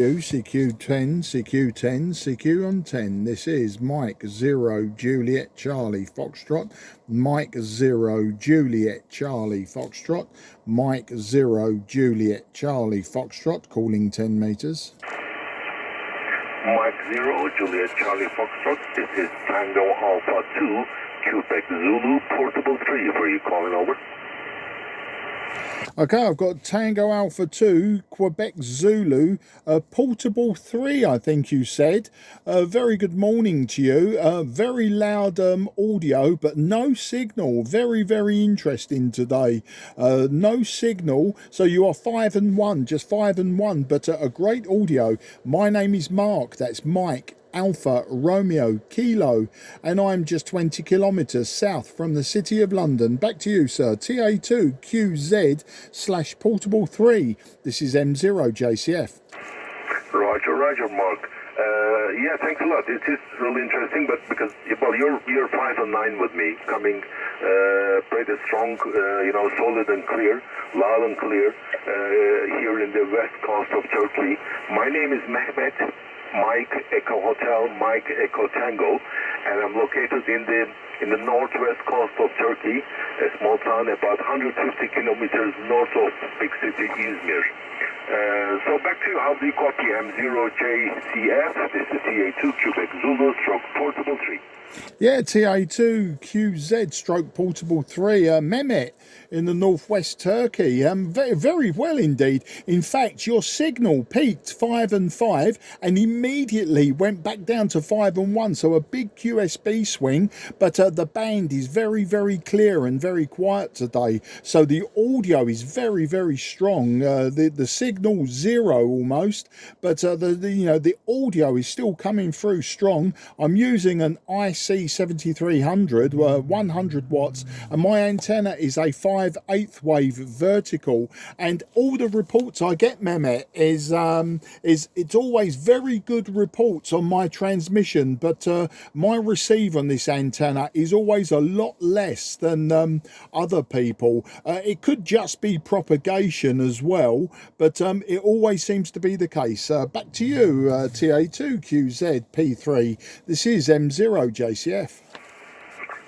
CQ10, CQ10, CQ on 10. This is Mike 0 Juliet Charlie Foxtrot, Mike 0 Juliet Charlie Foxtrot, Mike 0 Juliet Charlie Foxtrot, calling 10 meters. Mike 0 Juliet Charlie Foxtrot, this is Tango Alpha 2, Quebec Zulu, Portable 3, where are you calling over? Okay, I've got Tango Alpha 2, Quebec Zulu, Portable 3, I think you said. Very good morning to you. Very loud audio, but no signal. Very, very interesting today. No signal, so you are 5 and 1, just 5 and 1, but a great audio. My name is Mark, that's Mike Alpha Romeo Kilo, and I'm just 20 kilometres south from the City of London. Back to you, sir. TA2QZ / Portable 3. This is M0 JCF. Roger, Mark. Yeah, thanks a lot. It is really interesting, but because, well, you're 5 and 9 with me, coming pretty strong, solid and clear, loud and clear, here in the west coast of Turkey. My name is Mehmet, Mike Echo Hotel, Mike Echo Tango, and I'm located in the northwest coast of Turkey, a small town about 150 kilometers north of big city Izmir. So back to you, how do you copy? M0JCF, this is TA2 Quebec Zulu / Portable 3. Yeah, TA2QZ / Portable 3, Mehmet in the northwest Turkey. Very, very well indeed. In fact, your signal peaked 5 and 5 and immediately went back down to 5 and 1. So a big QSB swing, but the band is very, very clear and very quiet today. So the audio is very, very strong. The signal 0 almost, but the audio is still coming through strong. I'm using an IC-7300, 100 watts, and my antenna is a 5/8 wave vertical, and all the reports I get, Mehmet, is it's always very good reports on my transmission, but my receive on this antenna is always a lot less than other people. It could just be propagation as well, but it always seems to be the case. Back to you, TA2QZ P3. This is M0 JCF.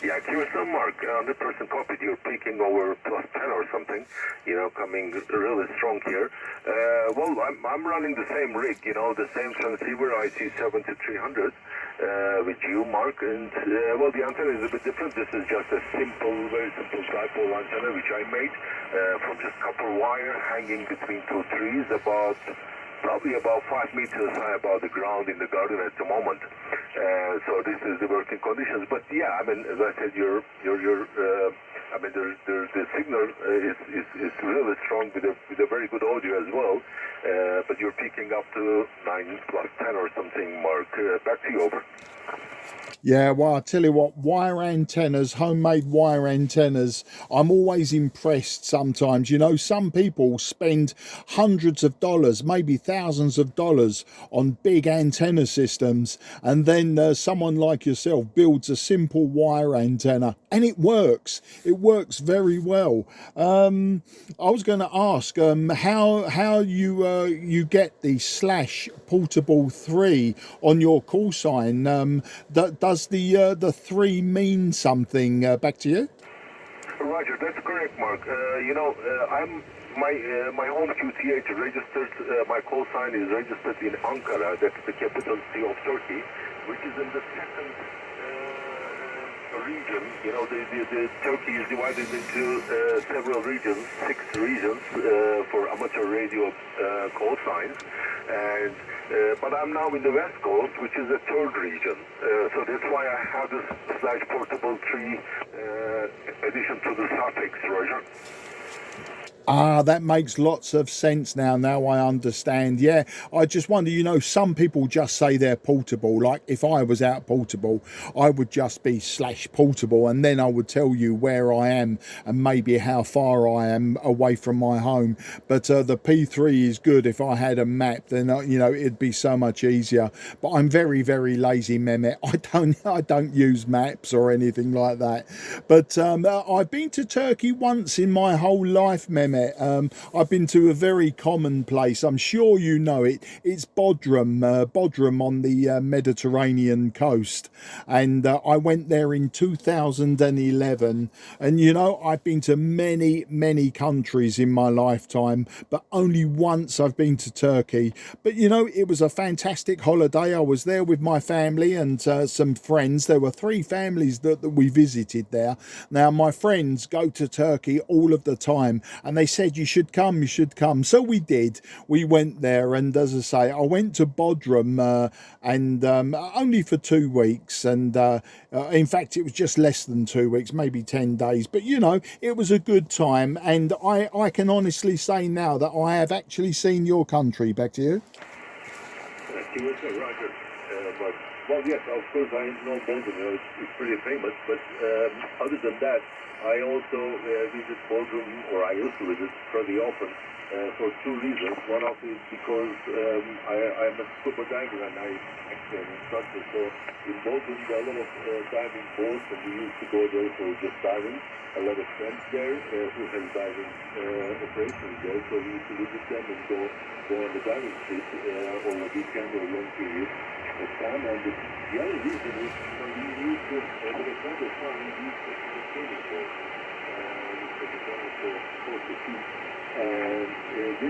Yeah, QSM Mark, 100% copied. You're peaking over plus 10 or something, coming really strong here. Well, I'm running the same rig, the same transceiver IC-7300 with you, Mark, and well, the antenna is a bit different. This is just a very simple dipole antenna which I made from just copper wire hanging between two trees, probably about 5 meters high above the ground in the garden at the moment. So this is the working conditions. But yeah, I mean, as I said, the signal is really strong with a very good audio as well. But you're peaking up to 9 plus 10 or something, Mark. Back to you, over. Yeah, well, I tell you what, wire antennas, homemade wire antennas, I'm always impressed sometimes. Some people spend hundreds of dollars, maybe thousands of dollars on big antenna systems, and then someone like yourself builds a simple wire antenna, and it works. It works very well. I was going to ask how you get the / Portable 3 on your call sign. Does the 3 mean something? Back to you. Roger, that's correct, Mark. I'm my home QTH registered. My call sign is registered in Ankara. That's the capital city of Turkey, which is in the second region. The Turkey is divided into several regions, 6 regions for amateur radio call signs, and but I'm now in the west coast, which is the 3rd region. So that's why I have this / Portable 3 addition to the suffix, Roger. That makes lots of sense now. Now I understand. Yeah, I just wonder, some people just say they're portable. Like if I was out portable, I would just be / portable, and then I would tell you where I am and maybe how far I am away from my home. But the P3 is good. If I had a map, then it'd be so much easier. But I'm very, very lazy, Mehmet. I don't use maps or anything like that. But I've been to Turkey once in my whole life, Mehmet. Mehmet. I've been to a very common place. I'm sure you know it. It's Bodrum on the Mediterranean coast. And I went there in 2011. And, you know, I've been to many, many countries in my lifetime, but only once I've been to Turkey. But, you know, it was a fantastic holiday. I was there with my family and some friends. There were 3 families that we visited there. Now, my friends go to Turkey all of the time, and they said, you should come, you should come. So we did. We went there, and as I say, I went to Bodrum and only for 2 weeks. And in fact, it was just less than 2 weeks, maybe 10 days. But, you know, it was a good time. And I can honestly say now that I have actually seen your country. Back to you. Roger. Well, yes, of course, I know Bodrum. You know, it's pretty famous. But other than that, I also visit Bodrum, or I used to visit pretty often, for 2 reasons. One of it is because I'm a scuba diver and I actually am an instructor. So in Bodrum, there are a lot of diving boats, and we used to go there for just diving. A lot of friends there who have diving operations there, so we used to visit them and go on the diving trip on a weekend or a long period of time. And the other reason is, you know, we used to, at the point of time, we used to have a training course, which was one of the courses. And it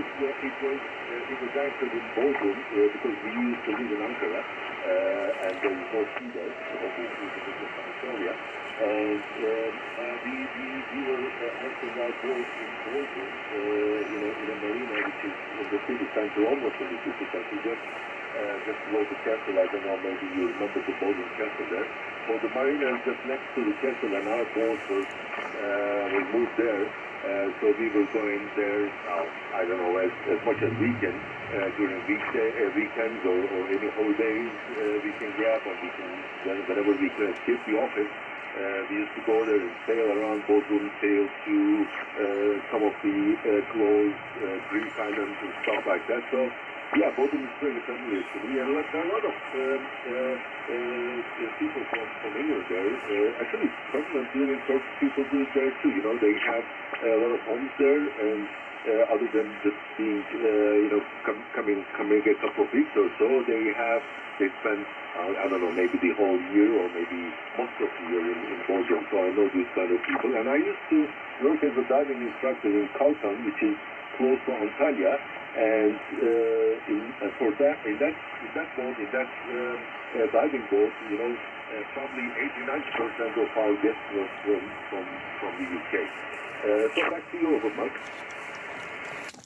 was anchored in Bodrum because we used to live in Ankara, and there was no sea there, so obviously it was just Anatolia. And we were anchoring our boat in Bodrum, you know, in a marina which is in the city center, almost in the city center, just below the castle. I don't know, maybe you remember the Bodrum castle there. Well, the marina is just next to the castle, and our boat was moved there. So we were going there, I don't know, as much as we can during weekends or any holidays we can grab, and we can, whenever we can escape the office, we used to go there and sail around Bodrum, sail to some of the closed Greek islands and stuff like that. So yeah, Bodrum is very familiar to me, and there are a lot of people from England there. Actually, permanently living Turkish people do it there too. You know, they have a lot of homes there, and other than just being, you know, coming a couple of weeks or so, they spend, I don't know, maybe the whole year or maybe most of the year in Bodrum. So I know these kind of people, and I used to work as a diving instructor in Kalkan, which is close to Antalya. And in that boat, diving boat, you know, probably 80-90% of our guests were from the UK. So back to you, Mark.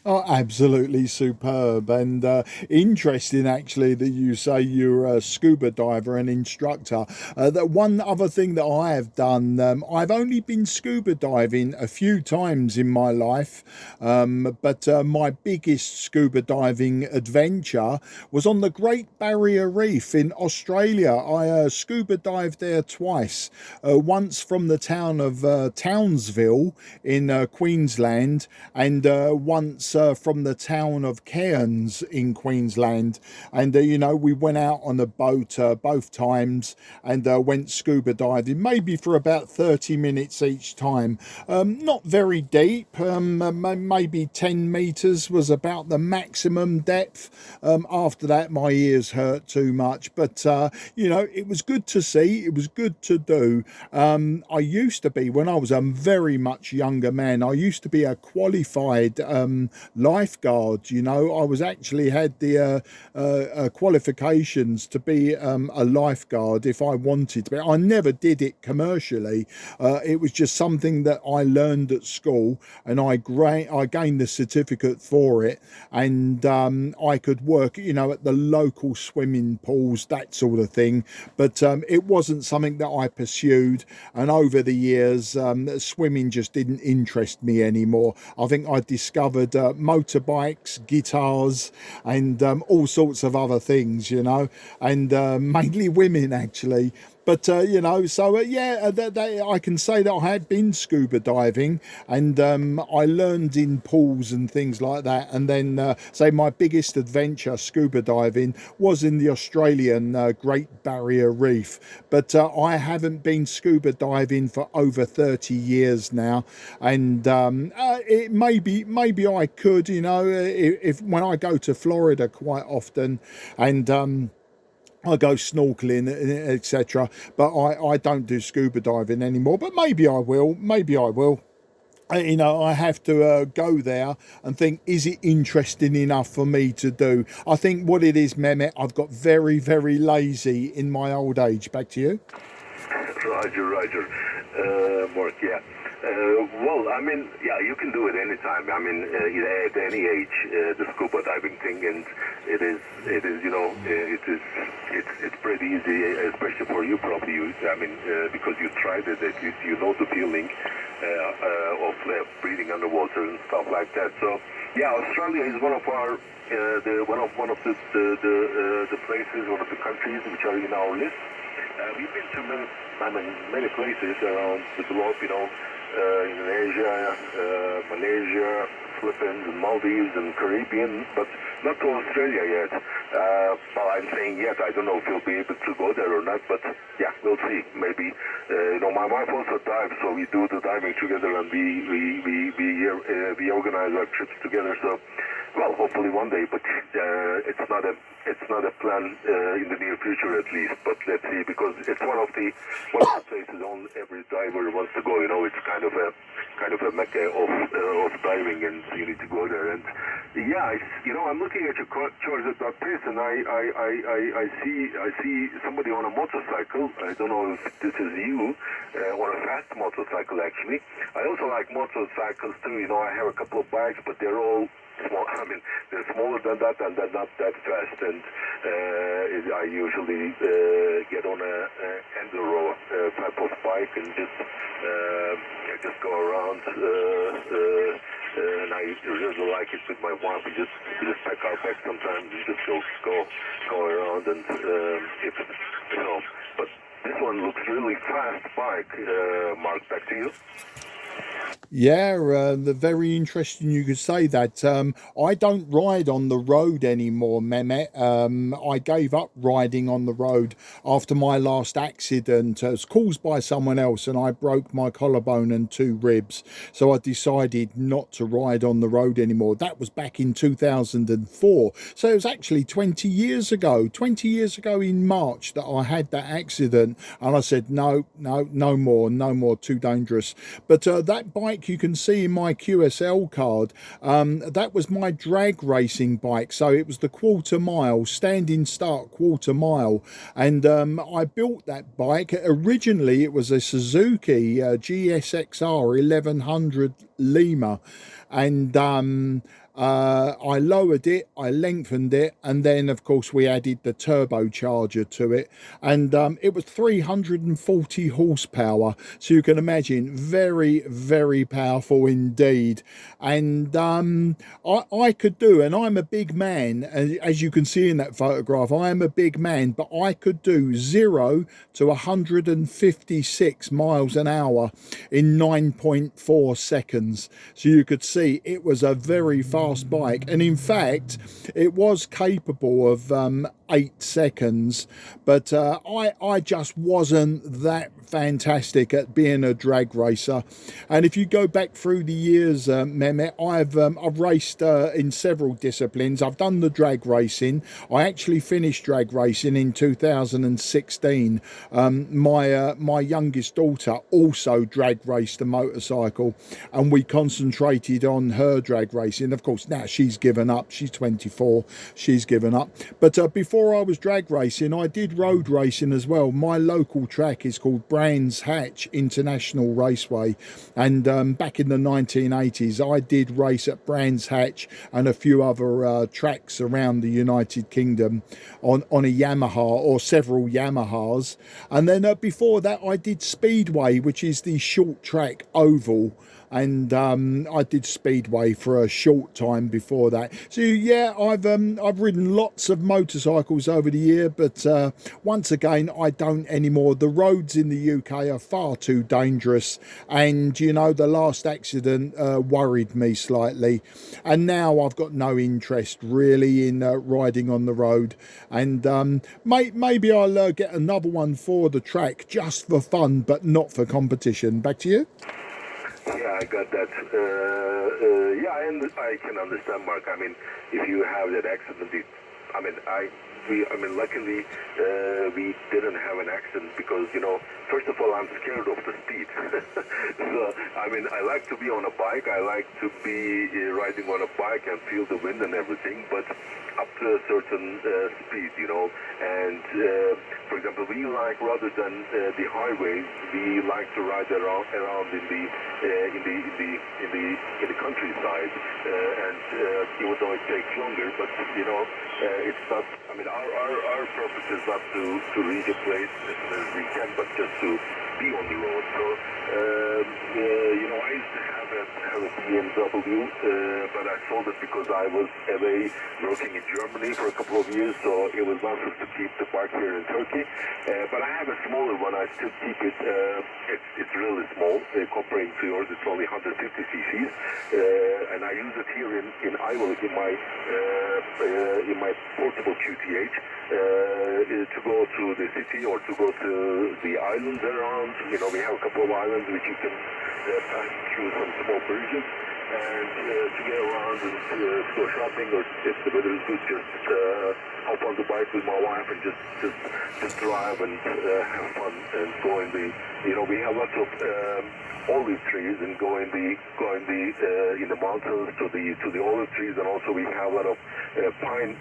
Oh, absolutely superb, and interesting actually that you say you're a scuba diver and instructor. That one other thing that I have done, I've only been scuba diving a few times in my life, but my biggest scuba diving adventure was on the Great Barrier Reef in Australia. I scuba dived there twice, once from the town of Townsville in Queensland, and once from the town of Cairns in Queensland. And you know, we went out on a boat both times and went scuba diving, maybe for about 30 minutes each time. Not very deep, maybe 10 meters was about the maximum depth. After that my ears hurt too much, but you know, it was good to see, it was good to do. I used to be, when I was a very much younger man, I used to be a qualified lifeguard. You know, I was actually had the qualifications to be a lifeguard if I wanted to be. I never did it commercially. It was just something that I learned at school, and I gained the certificate for it, and I could work, you know, at the local swimming pools, that sort of thing. But it wasn't something that I pursued, and over the years swimming just didn't interest me anymore. I think I discovered motorbikes, guitars, and all sorts of other things, you know, and mainly women actually. But you know, so yeah, I can say that I had been scuba diving, and I learned in pools and things like that. And then, say, my biggest adventure scuba diving was in the Australian Great Barrier Reef. But I haven't been scuba diving for over 30 years now, and it maybe I could, you know, if when I go to Florida quite often, and I go snorkeling, etc. But I don't do scuba diving anymore. But maybe I will. Maybe I will. You know, I have to go there and think, is it interesting enough for me to do? I think what it is, Mehmet, I've got very, very lazy in my old age. Back to you. Roger. Mark, yeah. Well, I mean, yeah, you can do it anytime. I mean, at any age, the scuba diving thing, and it is, you know, it's pretty easy, especially for you, probably. I mean, because you tried it, at least you know the feeling of breathing underwater and stuff like that. So, yeah, Australia is one of our one of the places, one of the countries which are in our list. We've been to many places around the globe, you know, Indonesia, Malaysia, Philippines, and Maldives, and Caribbean, but not to Australia yet. Well, I'm saying yet. I don't know if we'll be able to go there or not, but yeah, we'll see. Maybe, you know, my wife also dives, so we do the diving together, and we organize our trips together. So, well, hopefully one day, but it's not a plan in the near future at least. But let's see, because it's one of the places on every diver wants to go. You know, it's kind of a mecca of diving, and you need to go there. And yeah, you know, I'm looking at your charts at that pace, and I see somebody on a motorcycle. I don't know if this is you, on a fast motorcycle actually. I also like motorcycles too. You know, I have a couple of bikes, but they're all small. I mean, they're smaller than that, and they're not that fast. And I usually get on a enduro type of bike and just go around. And I really like it with my wife. We just pack our bags sometimes and just go around. And if you know, but this one looks really fast bike. Mark, back to you. Yeah, very interesting you could say that. I don't ride on the road anymore, Mehmet. I gave up riding on the road after my last accident. It was caused by someone else, and I broke my collarbone and 2 ribs. So I decided not to ride on the road anymore. That was back in 2004. So it was actually 20 years ago. 20 years ago in March that I had that accident, and I said, no more, too dangerous. But that bike you can see in my QSL card, that was my drag racing bike. So it was the quarter mile, standing start quarter mile. And I built that bike. Originally, it was a Suzuki GSXR 1100 Lima. And I lowered it, I lengthened it, and then of course we added the turbocharger to it, and it was 340 horsepower, so you can imagine, very, very powerful indeed. And I could do, and I'm a big man, as you can see in that photograph, I am a big man, but I could do 0 to 156 miles an hour in 9.4 seconds. So you could see it was a very fast bike, and in fact it was capable of 8 seconds, but I just wasn't that fantastic at being a drag racer. And if you go back through the years, Mehmet, I've raced in several disciplines. I've done the drag racing. I actually finished drag racing in 2016. My youngest daughter also drag raced a motorcycle, and we concentrated on her drag racing. Of course, now she's given up. She's 24. She's given up. But before I was drag racing, I did road racing as well. My local track is called Brands Hatch International Raceway, and back in the 1980s I did race at Brands Hatch and a few other tracks around the United Kingdom on a Yamaha, or several Yamahas. And then before that I did Speedway, which is the short track oval and I did speedway for a short time before that. So yeah, I've ridden lots of motorcycles over the year, but once again, I don't anymore. The roads in the UK are far too dangerous, and you know, the last accident worried me slightly, and now I've got no interest really in riding on the road. And maybe I'll get another one for the track just for fun, but not for competition. Back to you. Yeah, I got that. Yeah, I can understand, Mark. I mean, if you have that accident, luckily we didn't have an accident because, you know, first of all, I'm scared of the speed. So, I mean, I like to be on a bike. I like to be riding on a bike and feel the wind and everything, but up to a certain speed, you know. And for example, we like, rather than the highways, we like to ride around in the countryside. And even though it takes longer, but you know, it's not. I mean, our purpose is not to reach a place as soon as we can, but just to be on the road. So you know, I used to have a BMW, but I sold it because I was away working in Germany for a couple of years, so it was nonsense to keep the bike here in Turkey. But I have a smaller one. I still keep it. It's really small comparing to yours. It's only 150 cc's, and I use it here in Iowa in my portable QTH to go to the city or to go to the islands around. You know, we have a couple of islands which you can pass through some small bridges, and to get around and to go shopping, or if the weather is good, just hop on the bike with my wife and just drive and have fun and go in the. You know, we have lots of olive trees and go in the in the mountains to the olive trees, and also we have a lot of pine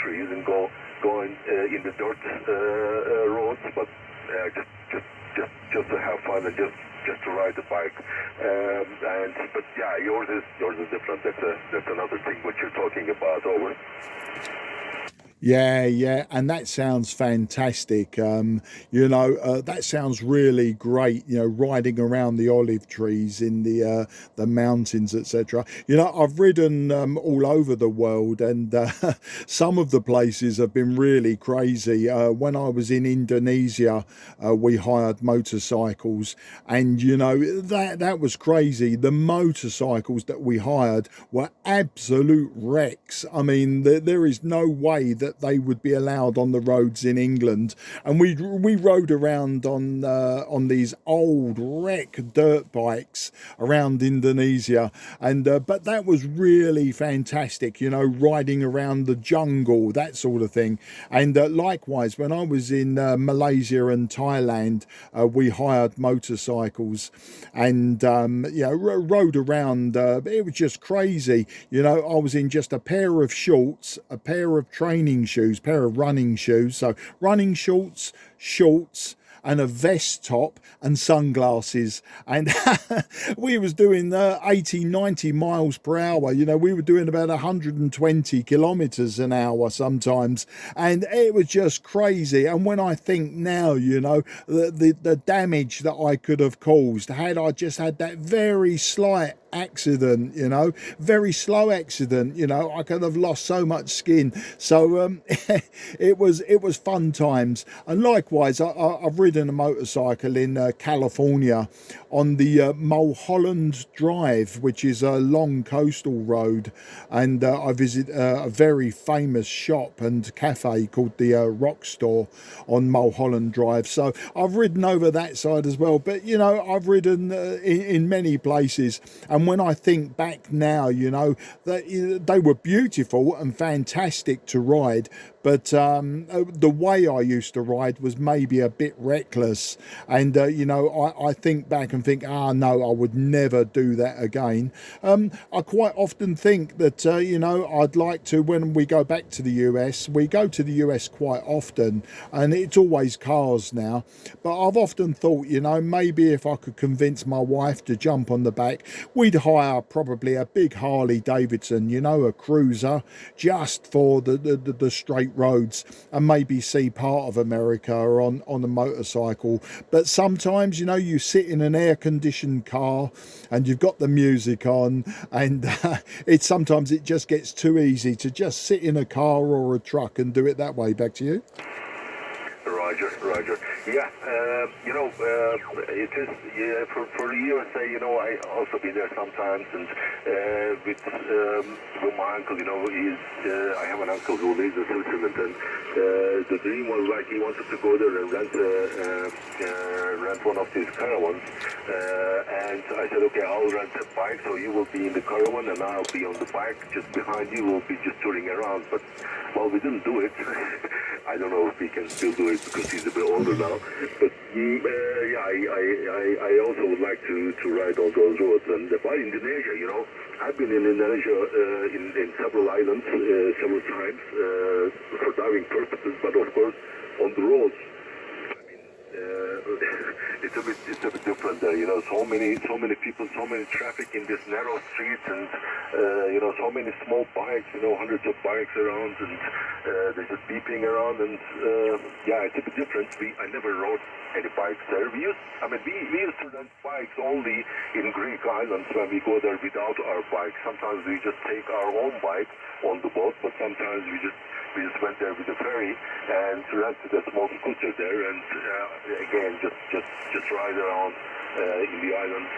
trees and go in the dirt roads, but just to have fun and just to ride the bike. But yeah, yours is different. That's another thing what you're talking about. Over. Yeah, and that sounds fantastic. You know, that sounds really great. You know, riding around the olive trees in the mountains, etc. You know, I've ridden all over the world, and some of the places have been really crazy. When I was in Indonesia, we hired motorcycles, and you know, that was crazy. The motorcycles that we hired were absolute wrecks. I mean, there is no way that they would be allowed on the roads in England, and we rode around on these old wreck dirt bikes around Indonesia, and but that was really fantastic, you know, riding around the jungle, that sort of thing. And likewise, when I was in Malaysia and Thailand, we hired motorcycles, and yeah, rode around. It was just crazy, you know. I was in just a pair of shorts, a pair of training shoes, pair of running shoes, so running shorts, and a vest top and sunglasses, and we was doing 80-90 miles per hour. You know, we were doing about 120 kilometers an hour sometimes, and it was just crazy. And when I think now, you know, the damage that I could have caused had I just had that very slight accident, you know, very slow accident, you know, I could have lost so much skin. So it was fun times. And likewise, I've ridden a motorcycle in California on the Mulholland Drive, which is a long coastal road, and I visited a very famous shop and cafe called the Rock Store on Mulholland Drive. So I've ridden over that side as well. But you know, I've ridden in many places, and when I think back now, you know, that they were beautiful and fantastic to ride, but the way I used to ride was maybe a bit reckless. And you know, I think back and think, no, I would never do that again. I quite often think that you know, I'd like to, when we go back to the US, we go to the US quite often, and it's always cars now, but I've often thought, you know, maybe if I could convince my wife to jump on the back, we we'd hire probably a big Harley Davidson, you know, a cruiser, just for the straight roads, and maybe see part of America on a motorcycle. But sometimes, you know, you sit in an air-conditioned car and you've got the music on, and sometimes it just gets too easy to just sit in a car or a truck and do it that way. Back to you. Roger. Yeah, you know, it is, yeah, for USA, you know, I also been there sometimes, and with my uncle, you know, I have an uncle who lives in Switzerland, and the dream was like he wanted to go there and rent one of these caravans, and I said, okay, I'll rent a bike, so you will be in the caravan and I'll be on the bike, just behind you, we'll be just touring around. But, well, we didn't do it. I don't know if we can still do it because he's a bit older now. But yeah, I also would like to ride on those roads. And by Indonesia, you know, I've been in Indonesia in several islands several times for diving purposes, but of course on the roads. It's a bit different there, you know. So many people, so many traffic in this narrow streets, and you know, so many small bikes, you know, hundreds of bikes around, and they're just beeping around, and yeah, it's a bit different. I never rode any bikes there. We used to rent bikes only in Greek islands when we go there without our bike. Sometimes we just take our own bike on the boat, but sometimes we just went there with the ferry and rented a small scooter there, and again just ride around in the islands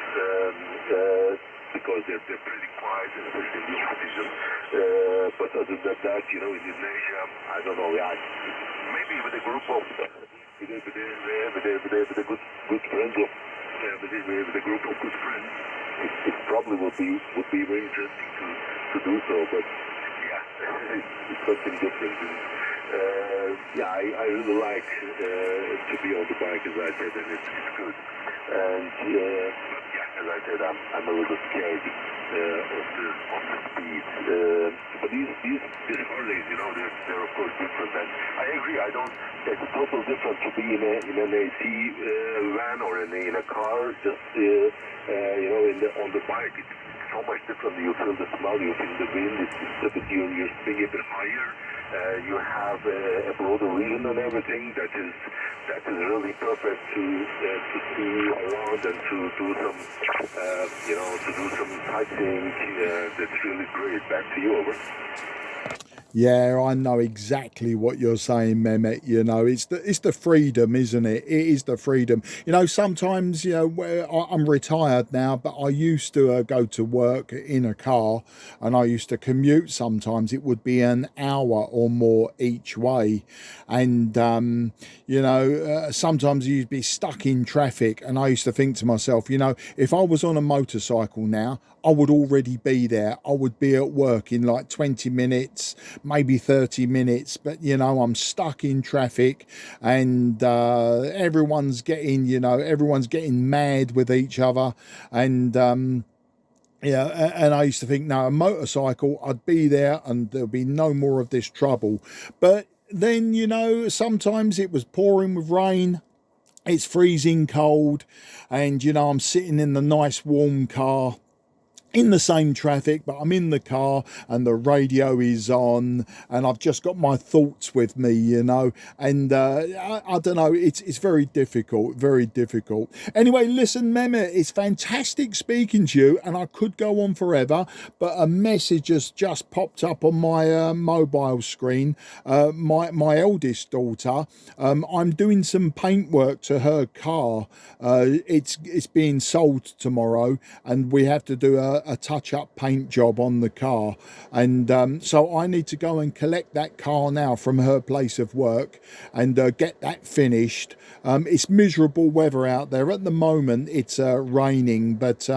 because they're pretty quiet, especially in the off season. But other than that, you know, in Indonesia, I don't know, yeah, maybe with a group of with a good friends of with a group of good friends, it probably would be very interesting to do so, but. It's something different. Yeah, I really like to be on the bike, as I said, and it's good. And yeah, as I said, I'm a little scared of the speed. But these Harleys, you know, they're of course different. And I agree. It's totally different to be in an AC van or in a car. Just you know, on the bike. It's so much different. You feel the smell, you feel the wind. You're spinning a bit higher. You have a broader vision and everything. That is really perfect to see around and to do some sightseeing. That's really great. Back to you, over. Yeah, I know exactly what you're saying, Mehmet. You know, it's the freedom, isn't it? It is the freedom. You know, sometimes, you know, I'm retired now, but I used to go to work in a car, and I used to commute. Sometimes it would be an hour or more each way, and you know, sometimes you'd be stuck in traffic, and I used to think to myself, you know, if I was on a motorcycle now, I would already be there. I would be at work in like 20 minutes, maybe 30 minutes. But, you know, I'm stuck in traffic, and everyone's getting mad with each other. And, yeah, and I used to think, no, a motorcycle, I'd be there and there'll be no more of this trouble. But then, you know, sometimes it was pouring with rain. It's freezing cold. And, you know, I'm sitting in the nice warm car, in the same traffic, but I'm in the car and the radio is on, and I've just got my thoughts with me, you know, and I don't know, it's very difficult. Anyway, listen, Mehmet, it's fantastic speaking to you, and I could go on forever, but a message has just popped up on my mobile screen. My eldest daughter, I'm doing some paintwork to her car. It's being sold tomorrow, and we have to do a touch-up paint job on the car, and so I need to go and collect that car now from her place of work and get that finished. It's miserable weather out there at the moment. It's raining, but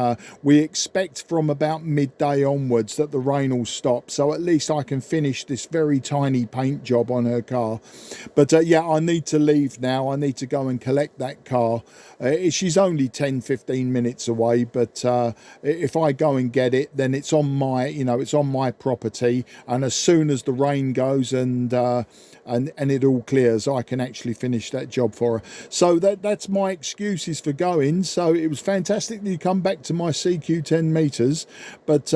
we expect from about midday onwards that the rain will stop, so at least I can finish this very tiny paint job on her car. But yeah, I need to leave now. I need to go and collect that car. She's only 10-15 minutes away, but if I go go and get it, then it's on my, it's on my property, and as soon as the rain goes and it all clears, I can actually finish that job for her. So that's my excuses for going. So it was fantastic that you come back to my CQ10 meters, but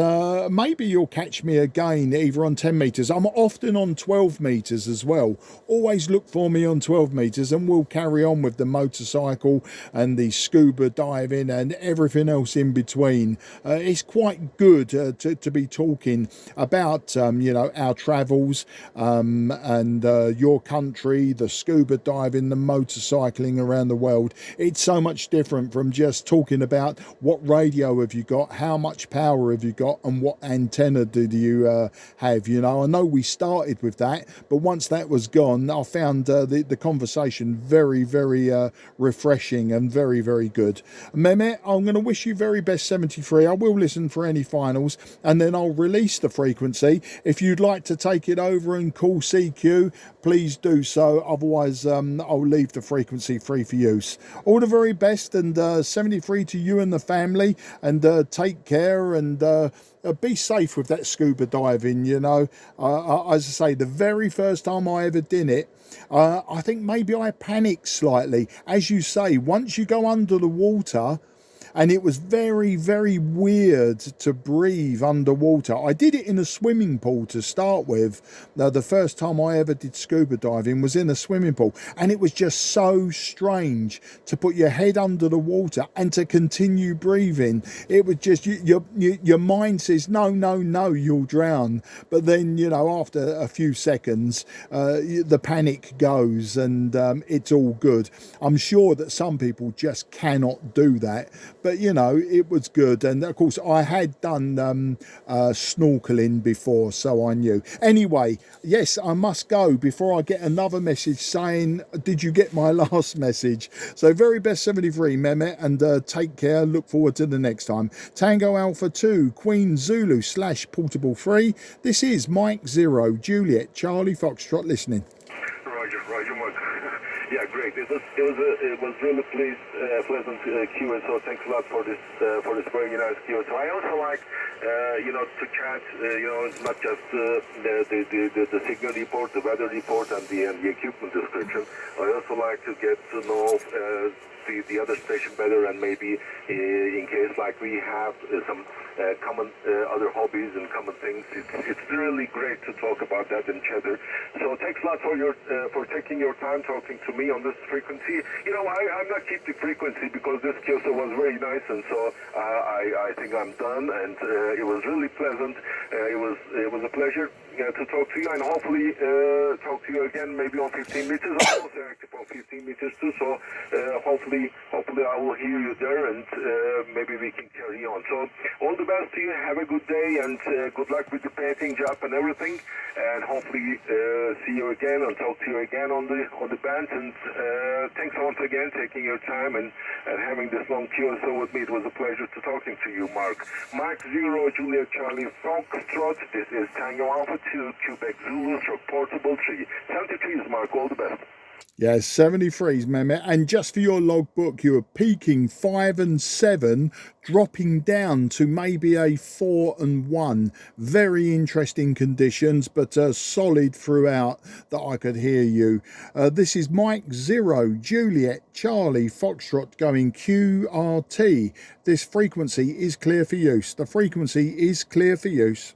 maybe you'll catch me again either on 10 meters. I'm often on 12 meters as well. Always look for me on 12 meters, and we'll carry on with the motorcycle and the scuba diving and everything else in between. It's quite good to be talking about our travels and your country, the scuba diving, the motorcycling around the world. It's so much different from just talking about what radio have you got, how much power have you got, and what antenna do you have. I know we started with that, but once that was gone, I found the conversation very, very refreshing and very, very good. Mehmet, I'm going to wish you very best 73. I will listen for any finals, and then I'll release the frequency. If you'd like to take it over and call CQ, please do so. Otherwise, I'll leave the frequency free for use. All the very best, and 73 to you and the family, and take care, and be safe with that scuba diving. As I say, the very first time I ever did it, I think maybe I panicked slightly. As you say, once you go under the water, and it was very, very weird to breathe underwater. I did it in a swimming pool to start with. Now, the first time I ever did scuba diving was in a swimming pool, and it was just so strange to put your head under the water and to continue breathing. It was just, your mind says, no, you'll drown. But then, after a few seconds, the panic goes, and it's all good. I'm sure that some people just cannot do that. But it was good, and of course I had done snorkeling before, so I knew. Anyway, yes, I must go before I get another message saying, did you get my last message? So very best 73, Mehmet, and take care. Look forward to the next time. Tango Alpha 2 Queen Zulu / Portable 3. This is Mike 0 Juliet Charlie Foxtrot listening. Roger, Mark. Yeah, great. It was really pleasant Q&A. So thanks a lot for this very nice Q&A. So I also like to chat. It's not just the signal report, the weather report, and the equipment description. I also like to get to know the other station better, and maybe in case like we have some common other hobbies and common things. It's really great to talk about that and chatter. So thanks a lot for taking your time talking to me on this frequency. I'm not keep the frequency because this QSO was very nice, and so I think I'm done, and it was really pleasant. It was a pleasure to talk to you, and hopefully talk to you again maybe on 15 meters. I'm also active on 15 meters too, so hopefully I will hear you there, and maybe we can carry on. So all the best to you. Have a good day, and good luck with the painting job and everything, and hopefully see you again and talk to you again on the band. And thanks once again taking your time and having this long QSO with me. It was a pleasure to talking to you, Mark. Mike 0 Juliet Charlie Foxtrot. This is Tango Alpha 2 Quebec Zulu Portable 3. 73 is Mark. All the best. Yeah, 73s, Mehmet. And just for your logbook, you were peaking 5 and 7, dropping down to maybe a 4 and 1. Very interesting conditions, but solid throughout that I could hear you. This is Mike 0 Juliet Charlie Foxtrot going QRT. This frequency is clear for use. The frequency is clear for use.